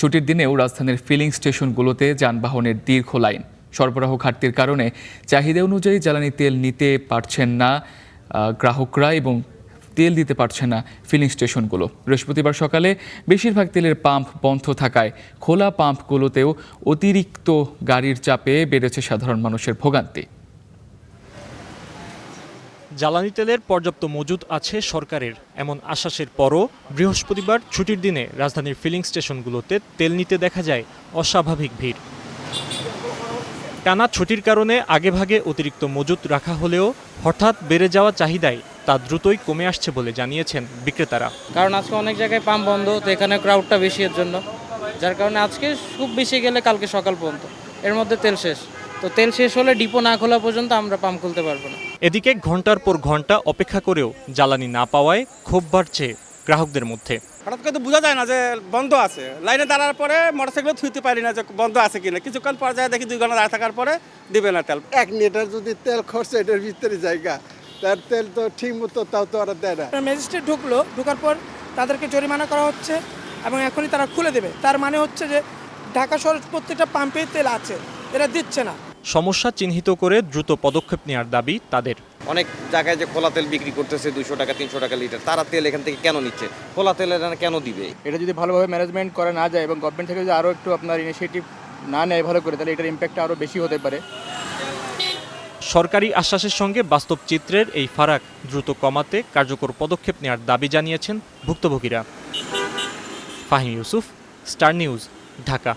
ছুটির দিনেও রাজধানীর ফিলিং স্টেশনগুলোতে যানবাহনের দীর্ঘ লাইন। সরবরাহ ঘাটতির কারণে চাহিদা অনুযায়ী জ্বালানি তেল নিতে পারছেন না গ্রাহকরা এবং তেল দিতে পারছে না ফিলিং স্টেশনগুলো। বৃহস্পতিবার সকালে বেশিরভাগ তেলের পাম্প বন্ধ থাকায় খোলা পাম্পগুলোতেও অতিরিক্ত গাড়ির চাপে বেড়েছে সাধারণ মানুষের ভোগান্তি। জ্বালানি তেলের পর্যাপ্ত মজুদ আছে সরকারের এমন আশ্বাসের পরও বৃহস্পতিবার ছুটির দিনে রাজধানীর ফিলিং স্টেশনগুলোতে তেল নিতে দেখা যায় অস্বাভাবিক ভিড়। টানা ছুটির কারণে আগেভাগে অতিরিক্ত মজুদ রাখা হলেও হঠাৎ বেড়ে যাওয়া চাহিদায় তা দ্রুতই কমে আসছে বলে জানিয়েছেন বিক্রেতারা। কারণ আজকে অনেক জায়গায় পাম্প বন্ধ, তো এখানে ক্রাউডটা বেশি এর জন্য, যার কারণে আজকে খুব বেশি গেলে কালকে সকাল পর্যন্ত এর মধ্যে তেল শেষ। তো তেল শেষ হলে ডিপো না খোলা পর্যন্ত আমরা পাম্প খুলতে পারবো না। এদিকে ঘন্টার পর ঘন্টা অপেক্ষা করেও জ্বালানি না পাওয়ায় ক্ষোভ বাড়ছে গ্রাহকদের মধ্যে। হঠাৎ করে তো বোঝা যায় না যে বন্ধ আছে, লাইনে দাঁড়ার পরে মোটরসাইকেল থুইতে পারি না যে বন্ধ আছে কিনা। কিছুক্ষণ পর যায় দেখি 2 ঘন্টা দাঁড়িয়ে থাকার পরে দিবে না তেল। 1 লিটার যদি তেল খরচ এটার ভিতরে জায়গা, তার তেল তো ঠিক মতো তাও তো ওরা দেয় না। ম্যাজিস্ট্রেট ঢোকার পর তাদেরকে জরিমানা করা হচ্ছে এবং এখনই তারা খুলে দেবে। তার মানে হচ্ছে যে ঢাকা শহরের প্রত্যেকটা পাম্পে তেল আছে, এরা দিচ্ছে না। সমস্যা চিহ্নিত করে দ্রুত পদক্ষেপ নেওয়ার দাবি তাদের। অনেক জায়গায় যে খোলা তেল বিক্রি করতেছে 200 টাকা 300 টাকা লিটার, তারা তেল এখান থেকে কেন নিচ্ছে? খোলা তেল এরা কেন দিবে? এটা যদি ভালোভাবে ম্যানেজমেন্ট করা না যায় এবং গভর্নমেন্ট থেকে যদি আরও একটু আপনার ইনিশিয়েটিভ না নেয় ভালো করে, তাহলে এটার ইম্প্যাক্ট আরও বেশি হতে পারে। সরকারি আশ্বাসের সঙ্গে বাস্তব চিত্রের এই ফারাক দ্রুত কমাতে কার্যকর পদক্ষেপ নেওয়ার দাবি জানিয়েছেন ভুক্তভোগীরা। Fahim Yusuf, Star News, Dhaka.